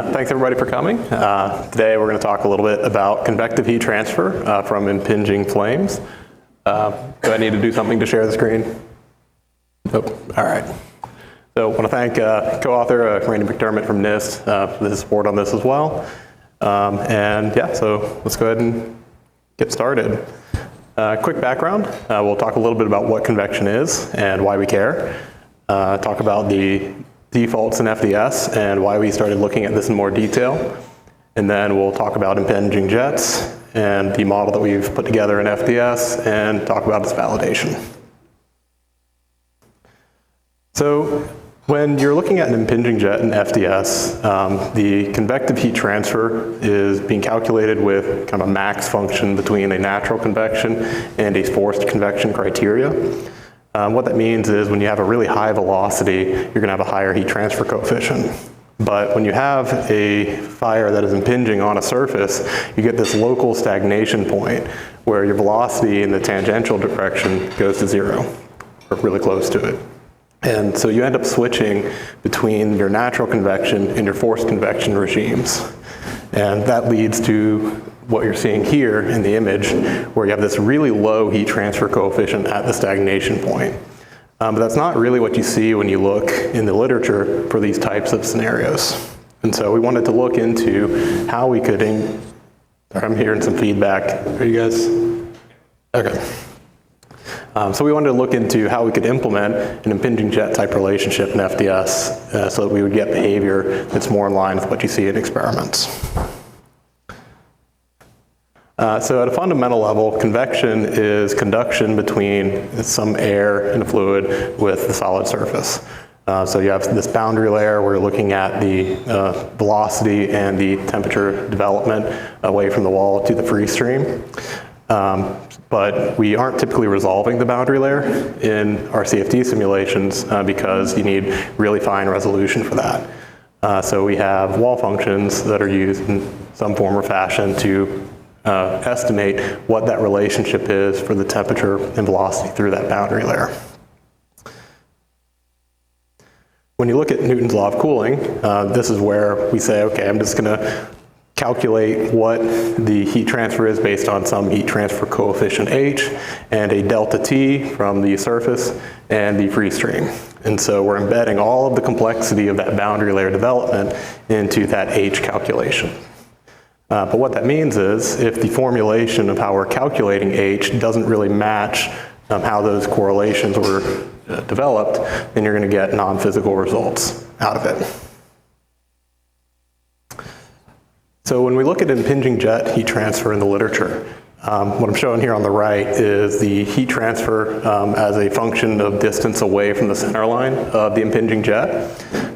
Thanks everybody for coming. Today we're going to talk a little bit about convective heat transfer from impinging flames. Do I need to do something to share the screen? Nope. All right. So I want to thank co-author Randall McDermott from NIST for his support on this as well. And yeah, so let's go ahead and get started. Quick background. We'll talk a little bit about what convection is and why we care. Talk about the defaults in FDS and why we started looking at this in more detail. And then we'll talk about impinging jets and the model that we've put together in FDS and talk about its validation. So when you're looking at an impinging jet in FDS, the convective heat transfer is being calculated with kind of a max function between a natural convection and a forced convection criteria. What that means is when you have a really high velocity, you're going to have a higher heat transfer coefficient. But when you have a fire that is impinging on a surface, you get this local stagnation point where your velocity in the tangential direction goes to zero, or really close to it. And so you end up switching between your natural convection and your forced convection regimes. And that leads to what you're seeing here in the image, where you have this really low heat transfer coefficient at the stagnation point. But that's not really what you see when you look in the literature for these types of scenarios. And so we wanted to look into how we could, I'm hearing some feedback. Are you guys? Okay. So we wanted to look into how we could implement an impinging jet type relationship in FDS so that we would get behavior that's more in line with what you see in experiments. So at a fundamental level, convection is conduction between some air and a fluid with the solid surface. So you have this boundary layer where you're looking at the velocity and the temperature development away from the wall to the free stream. But we aren't typically resolving the boundary layer in our CFD simulations because you need really fine resolution for that. So we have wall functions that are used in some form or fashion to estimate what that relationship is for the temperature and velocity through that boundary layer. When you look at Newton's law of cooling, this is where we say, okay, I'm just going to calculate what the heat transfer is based on some heat transfer coefficient H and a delta T from the surface and the free stream. And so we're embedding all of the complexity of that boundary layer development into that H calculation. But what that means is if the formulation of how we're calculating H doesn't really match how those correlations were developed, then you're going to get non-physical results out of it. So when we look at impinging jet heat transfer in the literature, what I'm showing here on the right is the heat transfer as a function of distance away from the center line of the impinging jet.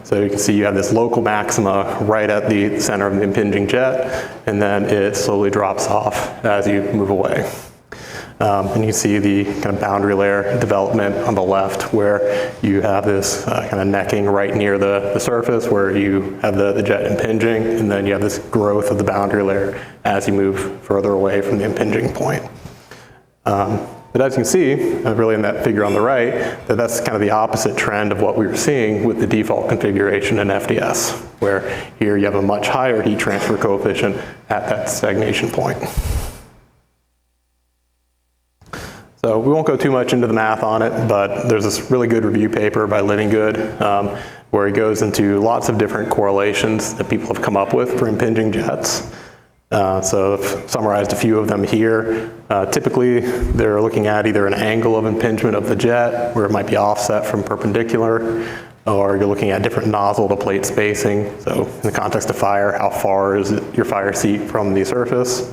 So you can see you have this local maxima right at the center of the impinging jet, and then it slowly drops off as you move away. And you see the kind of boundary layer development on the left where you have this kind of necking right near the surface where you have the jet impinging, and then you have this growth of the boundary layer as you move further away from the impinging point. But as you can see, really in that figure on the right, that's kind of the opposite trend of what we were seeing with the default configuration in FDS, where here you have a much higher heat transfer coefficient at that stagnation point. So we won't go too much into the math on it, but there's this really good review paper by Livinggood where he goes into lots of different correlations that people have come up with for impinging jets. So I've summarized a few of them here. Typically, they're looking at either an angle of impingement of the jet, where it might be offset from perpendicular, or you're looking at different nozzle to plate spacing. So in the context of fire, how far is your fire seat from the surface?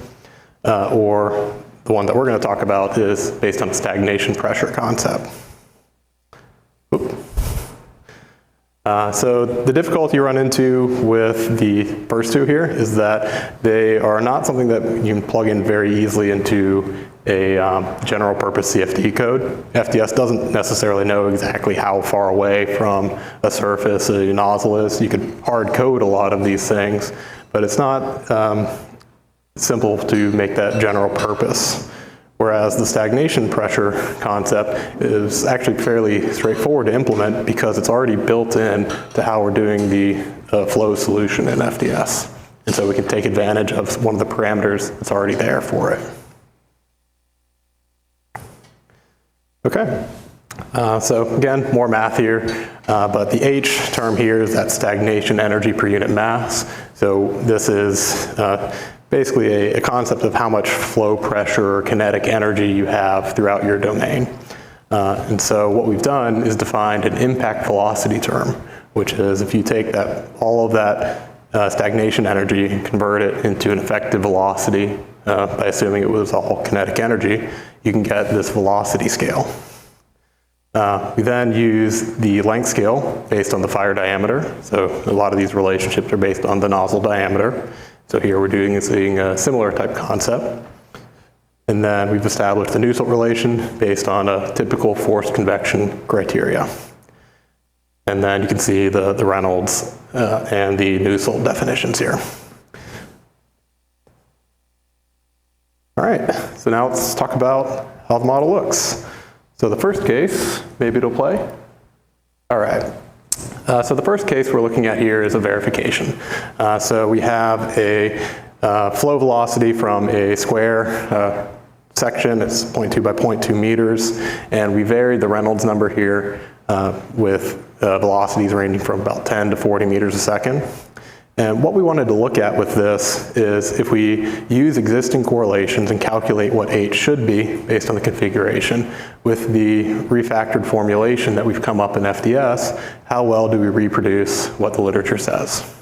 Or the one that we're going to talk about is based on the stagnation pressure concept. So the difficulty you run into with the first two here is that they are not something that you can plug in very easily into a general purpose CFD code. FDS doesn't necessarily know exactly how far away from a surface a nozzle is. You could hard code a lot of these things, but it's not simple to make that general purpose. Whereas the stagnation pressure concept is actually fairly straightforward to implement because it's already built in to how we're doing the a flow solution in FDS. And so we can take advantage of one of the parameters that's already there for it. Okay, so again, more math here, but the H term here is that stagnation energy per unit mass. So this is basically a concept of how much flow pressure or kinetic energy you have throughout your domain. And so what we've done is defined an impact velocity term, which is if you take all of that stagnation energy and convert it into an effective velocity, by assuming it was all kinetic energy, you can get this velocity scale. We then use the length scale based on the fire diameter. So a lot of these relationships are based on the nozzle diameter. So here we're doing a similar type concept. And then we've established the Nusselt relation based on a typical forced convection criteria. And then you can see the Reynolds and the Nusselt definitions here. All right, so now let's talk about how the model looks. So the first case, maybe it'll play. All right. So the first case we're looking at here is a verification. So we have a flow velocity from a square section. It's 0.2 by 0.2 meters. And we varied the Reynolds number here with velocities ranging from about 10 to 40 meters a second. And what we wanted to look at with this is if we use existing correlations and calculate what H should be based on the configuration with the refactored formulation that we've come up in FDS, how well do we reproduce what the literature says?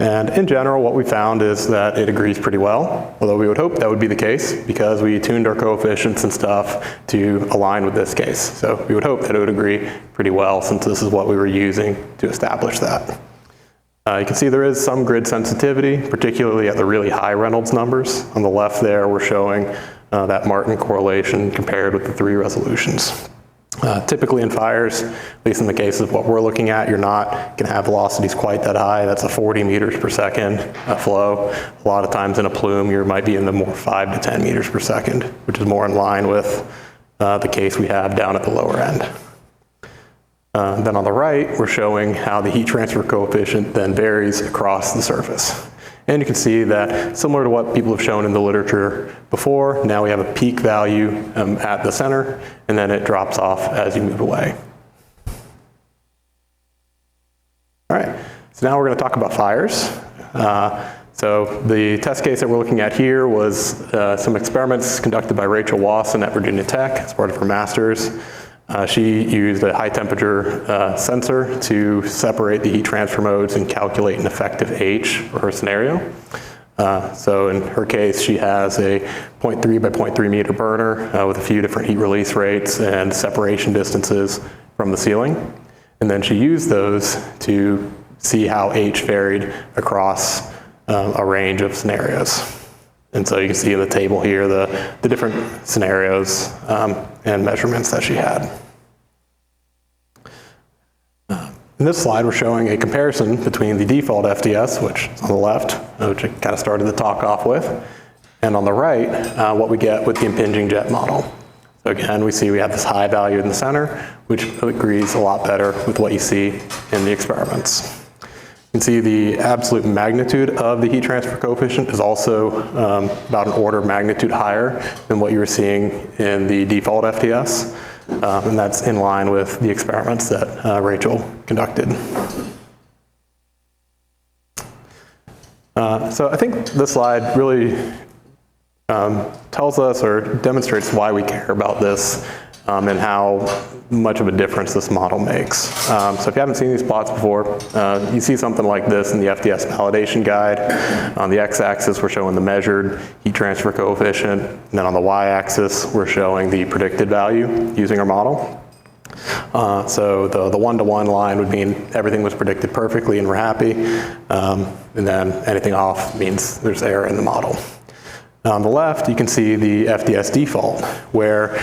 And in general, what we found is that it agrees pretty well, although we would hope that would be the case because we tuned our coefficients and stuff to align with this case. So we would hope that it would agree pretty well since this is what we were using to establish that. You can see there is some grid sensitivity, particularly at the really high Reynolds numbers. On the left there, we're showing that Martin correlation compared with the 3 resolutions. Typically in fires, at least in the case of what we're looking at, you're not going to have velocities quite that high. That's a 40 meters per second flow. A lot of times in a plume, you might be in the more 5 to 10 meters per second, which is more in line with the case we have down at the lower end. Then on the right, we're showing how the heat transfer coefficient then varies across the surface. And you can see that similar to what people have shown in the literature before, now we have a peak value at the center, and then it drops off as you move away. All right, so now we're going to talk about fires. So the test case that we're looking at here was some experiments conducted by Rachel Wasson at Virginia Tech as part of her master's. She used a high temperature sensor to separate the heat transfer modes and calculate an effective H for her scenario. So in her case, she has a 0.3 by 0.3 meter burner with a few different heat release rates and separation distances from the ceiling. And then she used those to see how H varied across a range of scenarios. And so you can see in the table here the different scenarios and measurements that she had. In this slide, we're showing a comparison between the default FDS, which is on the left, which I kind of started the talk off with, and on the right, what we get with the impinging jet model. So again, we see we have this high value in the center, which agrees a lot better with what you see in the experiments. You can see the absolute magnitude of the heat transfer coefficient is also about an order of magnitude higher than what you were seeing in the default FDS. And that's in line with the experiments that Rachel conducted. So I think this slide really tells us or demonstrates why we care about this and how much of a difference this model makes. So if you haven't seen these plots before, you see something like this in the FDS validation guide. On the x-axis, we're showing the measured heat transfer coefficient. And then on the y-axis, we're showing the predicted value using our model. So the one-to-one line would mean everything was predicted perfectly and we're happy. And then anything off means there's error in the model. On the left, you can see the FDS default, where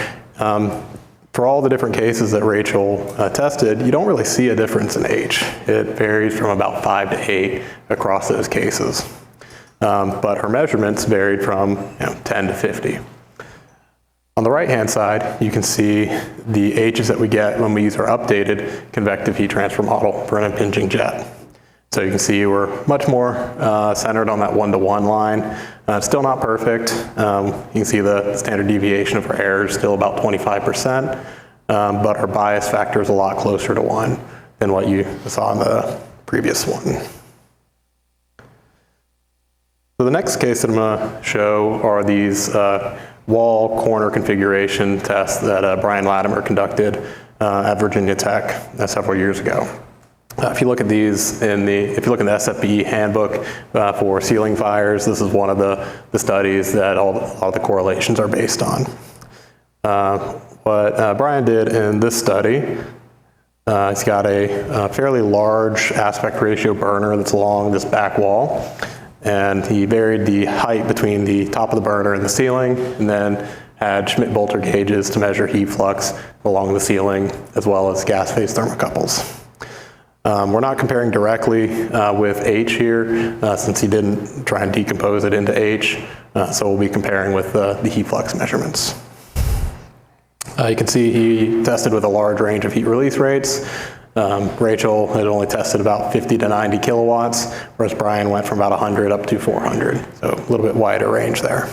for all the different cases that Rachel tested, you don't really see a difference in H. It varies from about 5 to 8 across those cases. But her measurements varied from 10 to 50. On the right-hand side, you can see the H's that we get when we use our updated convective heat transfer model for an impinging jet. So you can see we're much more centered on that 1-to-1 line. Still not perfect. You can see the standard deviation of our error is still about 25%, but our bias factor is a lot closer to 1 than what you saw in the previous one. So the next case that I'm going to show are these wall corner configuration tests that Brian Latimer conducted at Virginia Tech several years ago. If you look at these if you look in the SFPE handbook for ceiling fires, this is one of the studies that all the correlations are based on. What Brian did in this study, he's got a fairly large aspect ratio burner that's along this back wall, and he varied the height between the top of the burner and the ceiling, and then had Schmidt-Bolter gauges to measure heat flux along the ceiling, as well as gas phase thermocouples. We're not comparing directly with H here, since he didn't try and decompose it into H, so we'll be comparing with the heat flux measurements. You can see he tested with a large range of heat release rates. Rachel had only tested about 50 to 90 kilowatts, whereas Brian went from about 100 up to 400, so a little bit wider range there.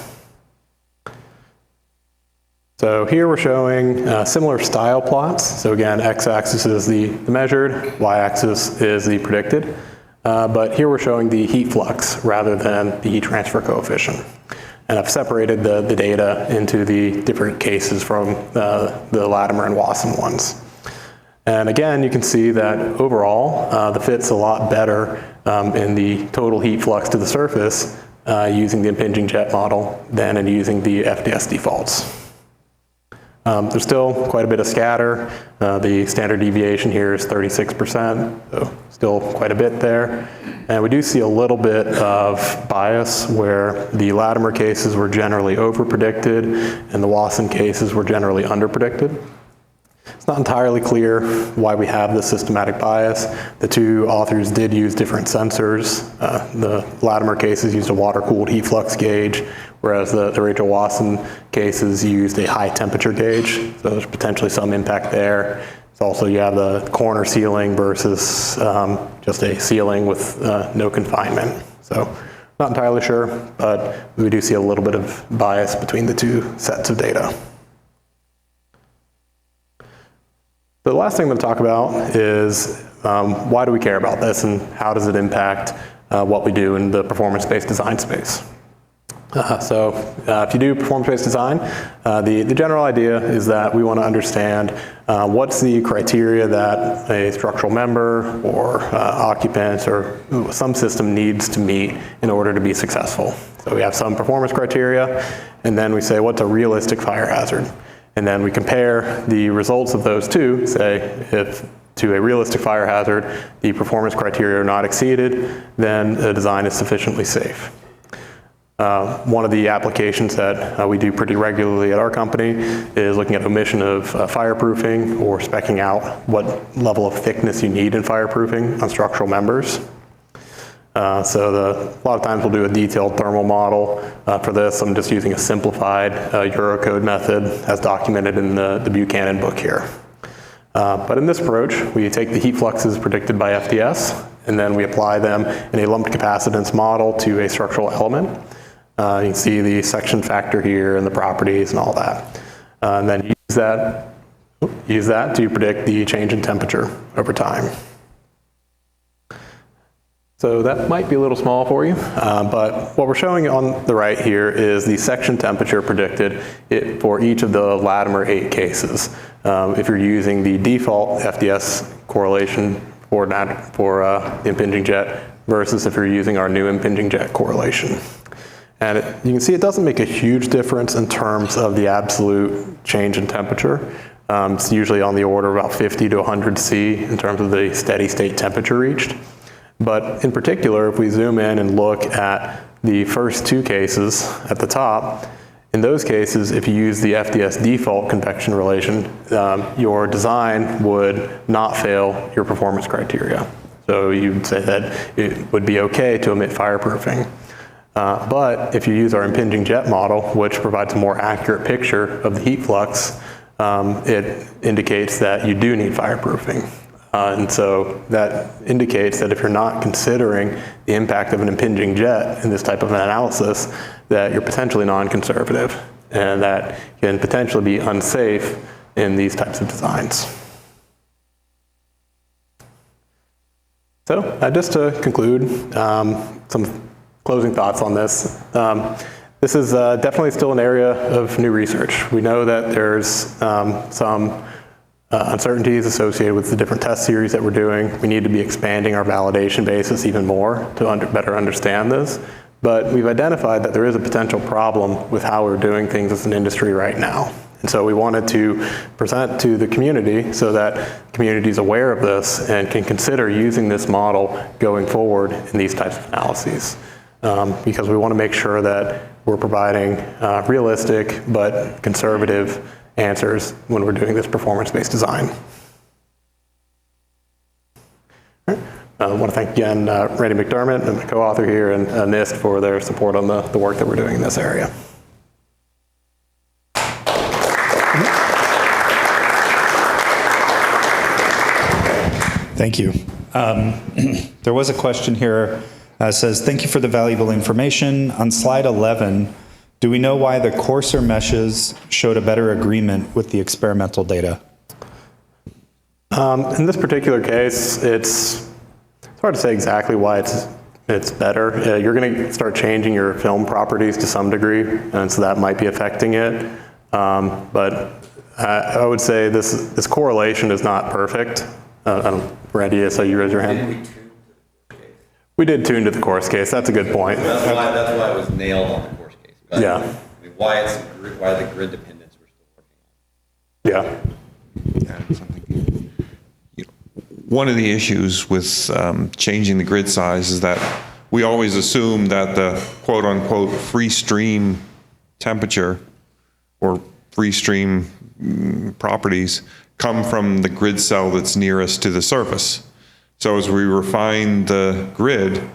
So here we're showing similar style plots. So again, x-axis is the measured, y-axis is the predicted. But here we're showing the heat flux rather than the heat transfer coefficient. And I've separated the data into the different cases from the Latimer and Wasson ones. And again, you can see that overall, the fit's a lot better in the total heat flux to the surface using the impinging jet model than in using the FDS defaults. There's still quite a bit of scatter. The standard deviation here is 36%, so still quite a bit there. And we do see a little bit of bias where the Latimer cases were generally over-predicted and the Wasson cases were generally under-predicted. It's not entirely clear why we have this systematic bias. The two authors did use different sensors. The Latimer cases used a water-cooled heat flux gauge, whereas the Rachel Wasson cases used a high temperature gauge, so there's potentially some impact there. So also you have the corner ceiling versus just a ceiling with no confinement. So not entirely sure, but we do see a little bit of bias between the two sets of data. The last thing I'm going to talk about is why do we care about this and how does it impact what we do in the performance-based design space. If you do performance-based design, the general idea is that we want to understand what's the criteria that a structural member or occupants or some system needs to meet in order to be successful. So we have some performance criteria, and then we say what's a realistic fire hazard. And then we compare the results of those two, say if to a realistic fire hazard the performance criteria are not exceeded, then the design is sufficiently safe. One of the applications that we do pretty regularly at our company is looking at omission of fireproofing or speccing out what level of thickness you need in fireproofing on structural members. A lot of times we'll do a detailed thermal model. For this, I'm just using a simplified Eurocode method as documented in the Buchanan book here. But in this approach, we take the heat fluxes predicted by FDS, and then we apply them in a lumped capacitance model to a structural element. You can see the section factor here and the properties and all that. And then use that to predict the change in temperature over time. So that might be a little small for you, but what we're showing on the right here is the section temperature predicted for each of the Latimer 8 cases. If you're using the default FDS correlation for the impinging jet versus if you're using our new impinging jet correlation. And you can see it doesn't make a huge difference in terms of the absolute change in temperature. It's usually on the order of about 50 to 100 C in terms of the steady state temperature reached. But in particular, if we zoom in and look at the first two cases at the top, in those cases, if you use the FDS default convection relation, your design would not fail your performance criteria. So you'd say that it would be okay to omit fireproofing. But if you use our impinging jet model, which provides a more accurate picture of the heat flux, it indicates that you do need fireproofing. And so that indicates that if you're not considering the impact of an impinging jet in this type of an analysis, that you're potentially non-conservative, and that can potentially be unsafe in these types of designs. So just to conclude, some closing thoughts on this. This is definitely still an area of new research. We know that there's some uncertainties associated with the different test series that we're doing. We need to be expanding our validation basis even more to better understand this. But we've identified that there is a potential problem with how we're doing things as an industry right now. And so we wanted to present to the community so that the community is aware of this and can consider using this model going forward in these types of analyses. Because we want to make sure that we're providing realistic but conservative answers when we're doing this performance-based design. I want to thank again Randy McDermott and my co-author here and NIST for their support on the work that we're doing in this area. Thank you. There was a question here that says, thank you for the valuable information. On slide 11, do we know why the coarser meshes showed a better agreement with the experimental data? In this particular case, it's hard to say exactly why it's better. You're going to start changing your film properties to some degree, and so that might be affecting it. But I would say this correlation is not perfect. Randy, so you raise your hand. We did tune to the coarse case. That's a good point. That's why it was nailed on the coarse case. But yeah. I mean, why the grid dependence we're still working on. Yeah. One of the issues with changing the grid size is that we always assume that the quote-unquote free stream temperature or free stream properties come from the grid cell that's nearest to the surface. So as we refine the grid,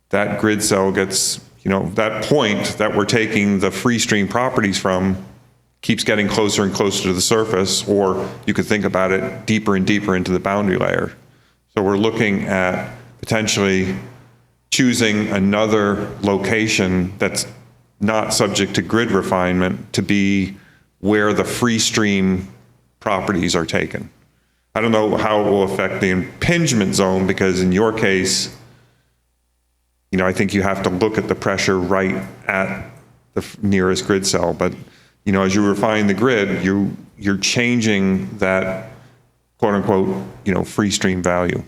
that grid cell gets, that point that we're taking the free stream properties from keeps getting closer and closer to the surface, or you could think about it deeper and deeper into the boundary layer. So we're looking at potentially choosing another location that's not subject to grid refinement to be where the free stream properties are taken. I don't know how it will affect the impingement zone, because in your case, I think you have to look at the pressure right at the nearest grid cell. But, as you refine the grid, you're changing that quote unquote, free stream value.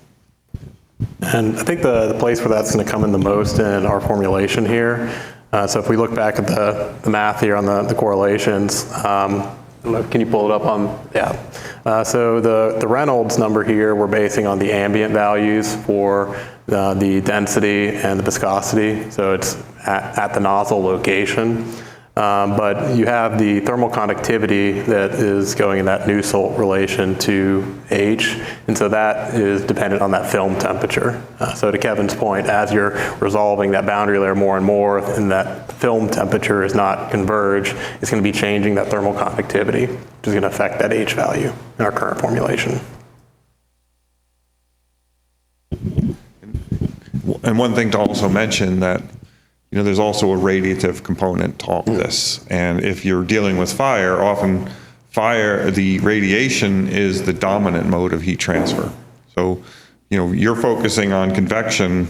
And I think the place where that's going to come in the most in our formulation here. So if we look back at the math here on the correlations, can you pull it up on, yeah. So the Reynolds number here, we're basing on the ambient values for the density and the viscosity. So it's at the nozzle location. But you have the thermal conductivity that is going in that Nusselt relation to H, and so that is dependent on that film temperature. So to Kevin's point, as you're resolving that boundary layer more and more, and that film temperature is not converged, it's going to be changing that thermal conductivity, which is going to affect that H value in our current formulation. And one thing to also mention that there's also a radiative component to all of this. And if you're dealing with fire, often the radiation is the dominant mode of heat transfer. So, you're focusing on convection.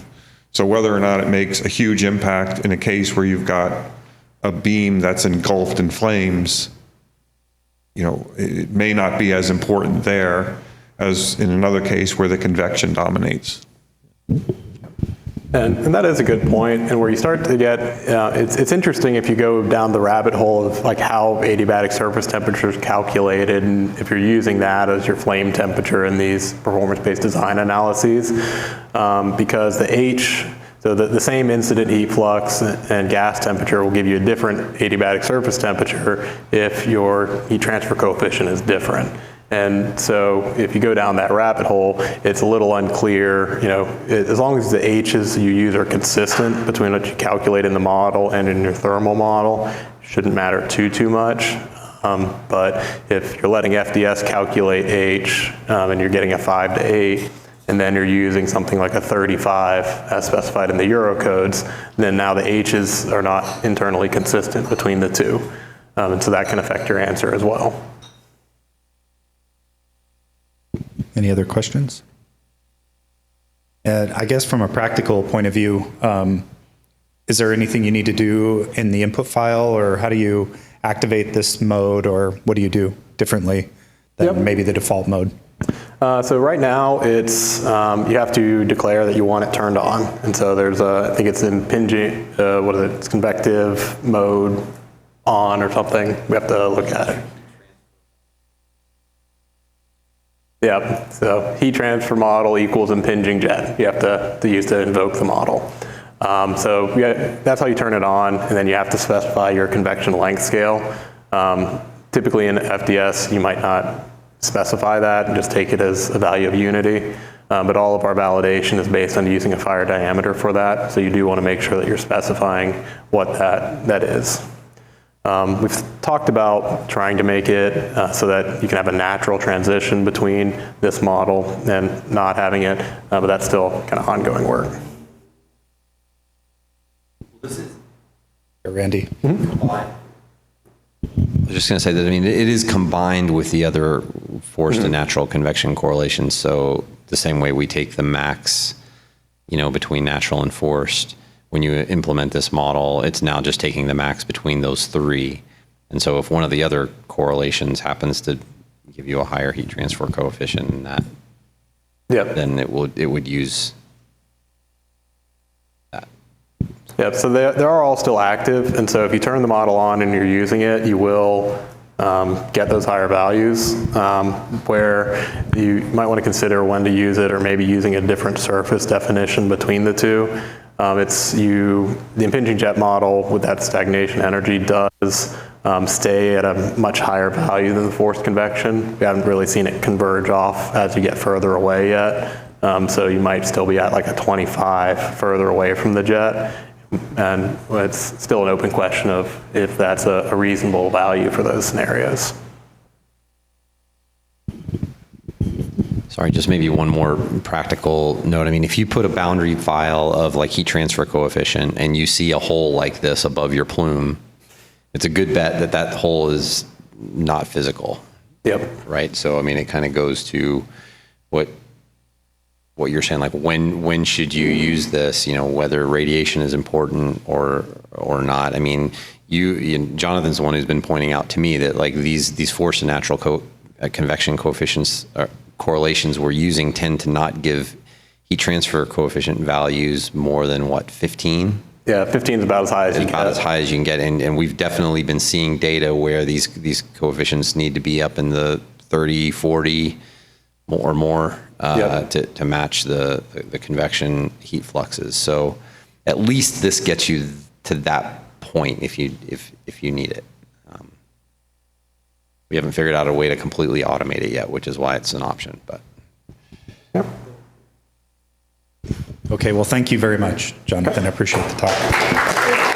So whether or not it makes a huge impact in a case where you've got a beam that's engulfed in flames, it may not be as important there as in another case where the convection dominates. And that is a good point. And where you start to get, it's interesting if you go down the rabbit hole of like how adiabatic surface temperature is calculated, and if you're using that as your flame temperature in these performance-based design analyses, because the H, so the same incident heat flux and gas temperature will give you a different adiabatic surface temperature if your heat transfer coefficient is different. And so if you go down that rabbit hole, it's a little unclear, as long as the H's you use are consistent between what you calculate in the model and in your thermal model, it shouldn't matter too much. But if you're letting FDS calculate H and you're getting a 5 to 8, and then you're using something like a 35 as specified in the Eurocodes, then now the H's are not internally consistent between the two. And so that can affect your answer as well. Any other questions? And I guess from a practical point of view, is there anything you need to do in the input file, or how do you activate this mode, or what do you do differently than maybe the default mode? So right now it's, you have to declare that you want it turned on. And so there's I think it's impinging, it's convective mode on or something. We have to look at it. Yeah, so heat transfer model equals impinging jet. You have to use to invoke the model. So that's how you turn it on, and then you have to specify your convection length scale. Typically in FDS, you might not specify that and just take it as a value of unity. But all of our validation is based on using a fire diameter for that. So you do want to make sure that you're specifying what that is. We've talked about trying to make it so that you can have a natural transition between this model and not having it, but that's still kind of ongoing work. Randy? I was just going to say that, it is combined with the other forced and natural convection correlations. So the same way we take the max, between natural and forced, when you implement this model, it's now just taking the max between those three. And so if one of the other correlations happens to give you a higher heat transfer coefficient than that, then it would use that. Yep, so they are all still active, and so if you turn the model on and you're using it, you will get those higher values, where you might want to consider when to use it, or maybe using a different surface definition between the two. The impinging jet model with that stagnation energy does stay at a much higher value than the forced convection. We haven't really seen it converge off as you get further away yet. So you might still be at like a 25 further away from the jet. And it's still an open question of if that's a reasonable value for those scenarios. Sorry, just maybe one more practical note. If you put a boundary file of like heat transfer coefficient and you see a hole like this above your plume, it's a good bet that that hole is not physical. Yep. Right? So, it kind of goes to what you're saying, like when should you use this, whether radiation is important or not. Jonathan's the one who's been pointing out to me that like these forced and natural convection coefficients correlations we're using tend to not give heat transfer coefficient values more than 15? Yeah, 15 is about as high as you can get. About as high as you can get, and we've definitely been seeing data where these coefficients need to be up in the 30, 40 or more to match the convection heat fluxes. So at least this gets you to that point if you need it. We haven't figured out a way to completely automate it yet, which is why it's an option. But Okay, well, thank you very much, Jonathan. I appreciate the talk.